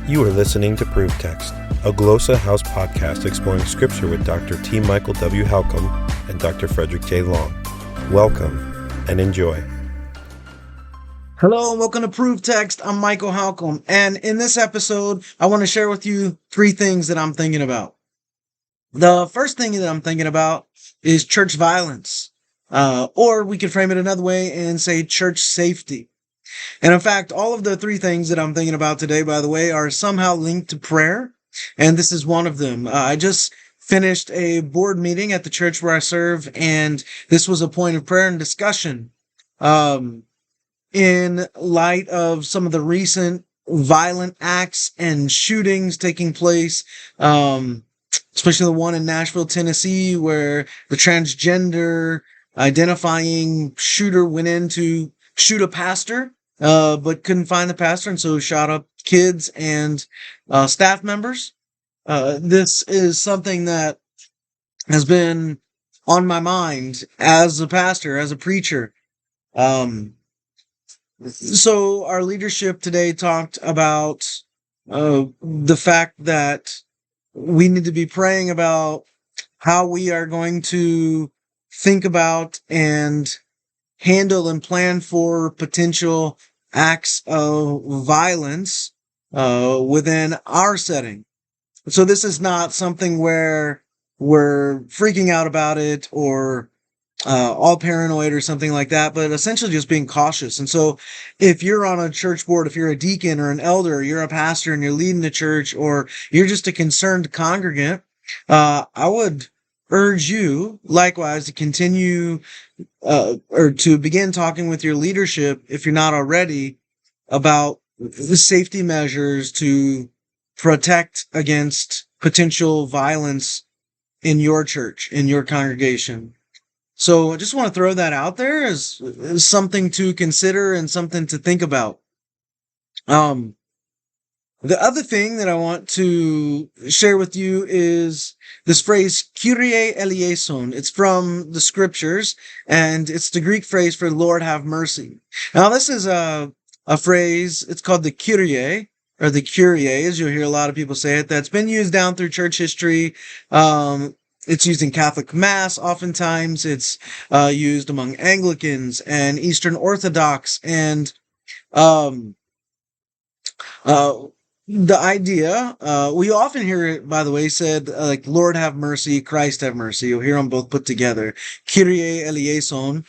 You are listening to Proof Text, a Glossa House podcast exploring Scripture with Dr. T. Michael W. Halcomb and Dr. Frederick J. Long. Welcome and enjoy. Hello and welcome to Proof Text. I'm Michael Halcomb, and in this episode, I want to share with you three things that I'm thinking about. The first thing that I'm thinking about is church violence, or we could frame it another way and say church safety. And in fact, all of the three things that I'm thinking about today, by the way, are somehow linked to prayer, and this is one of them. I just finished a board meeting at the church where I serve, and this was a point of prayer and discussion. In light of some of the recent violent acts and shootings taking place, especially the one in Nashville, Tennessee, where the transgender identifying shooter went in to shoot a pastor, but couldn't find the pastor, and so shot up kids and staff members. This is something that has been on my mind as a pastor, as a preacher. So our leadership today talked about the fact that we need to be praying about how we are going to think about and handle and plan for potential acts of violence within our setting. So this is not something where we're freaking out about it or all paranoid or something like that, but essentially just being cautious. And so if you're on a church board, if you're a deacon or an elder, or you're a pastor and you're leading the church, or you're just a concerned congregant, I would urge you likewise to continue or to begin talking with your leadership, if you're not already, about the safety measures to protect against potential violence in your church, in your congregation. So I just want to throw that out there as something to consider and something to think about. The other thing that I want to share with you is this phrase, Kyrie Eleison. It's from the scriptures, and it's the Greek phrase for Lord have mercy. Now, this is a phrase, it's called the Kyrie, or the Kyrie, as you'll hear a lot of people say it, that's been used down through church history. It's used in Catholic Mass oftentimes. It's used among Anglicans and Eastern Orthodox. And the idea, we often hear it, by the way, said like, Lord have mercy, Christ have mercy. You'll hear them both put together. Kyrie Eleison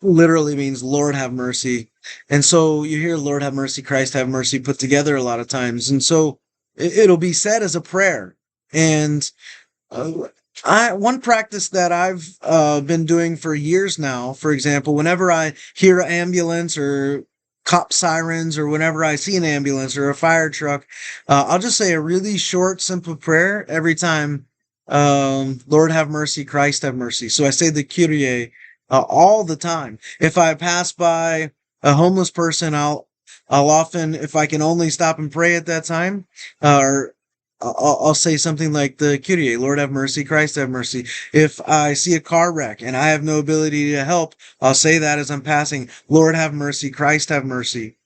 literally means Lord have mercy. And so you hear Lord have mercy, Christ have mercy put together a lot of times. And so it'll be said as a prayer. And one practice that I've been doing for years now, for example, whenever I hear an ambulance or cop sirens, or whenever I see an ambulance or a fire truck, I'll just say a really short, simple prayer every time. Lord have mercy, Christ have mercy. So I say the Kyrie all the time. If I pass by a homeless person, I'll often, if I can only stop and pray at that time, or I'll say something like the Kyrie, Lord have mercy, Christ have mercy. If I see a car wreck and I have no ability to help, I'll say that as I'm passing, Lord have mercy, Christ have mercy.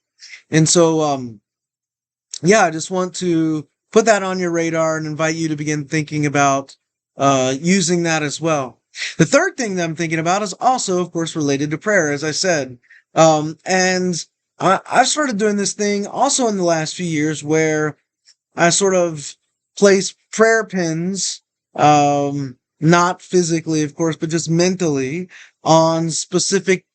And so, I just want to put that on your radar and invite you to begin thinking about using that as well. The third thing that I'm thinking about is also, of course, related to prayer, as I said. And I've started doing this thing also in the last few years where I sort of place prayer pins, not physically, of course, but just mentally on specific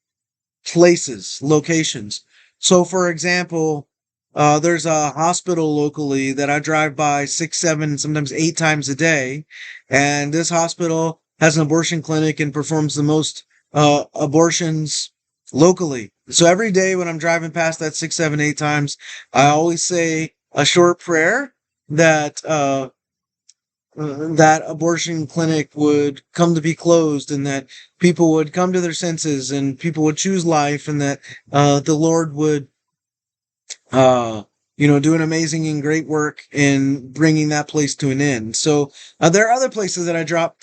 places, locations. So, for example, there's a hospital locally that I drive by 6, 7, sometimes 8 times a day. And this hospital has an abortion clinic and performs the most abortions locally. So every day when I'm driving past that 6, 7, 8 times, I always say a short prayer that that abortion clinic would come to be closed, and that people would come to their senses, and people would choose life, and that the Lord would do an amazing and great work in bringing that place to an end. So there are other places that I drop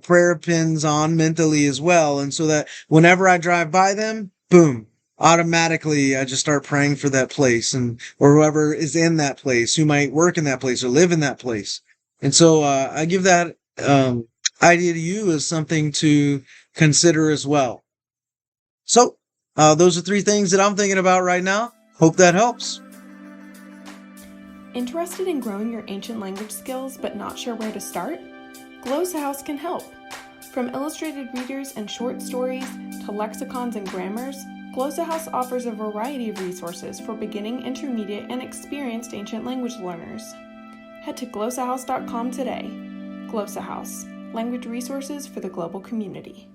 prayer pins on mentally as well, and so that whenever I drive by them, boom, automatically I just start praying for that place and or whoever is in that place, who might work in that place or live in that place. And so I give that idea to you as something to consider as well. So those are three things that I'm thinking about right now. Hope that helps. Interested in growing your ancient language skills but not sure where to start? Glossa House can help. From illustrated readers and short stories to lexicons and grammars, Glossa House offers a variety of resources for beginning, intermediate, and experienced ancient language learners. Head to glossahouse.com today. Glossa House, language resources for the global community.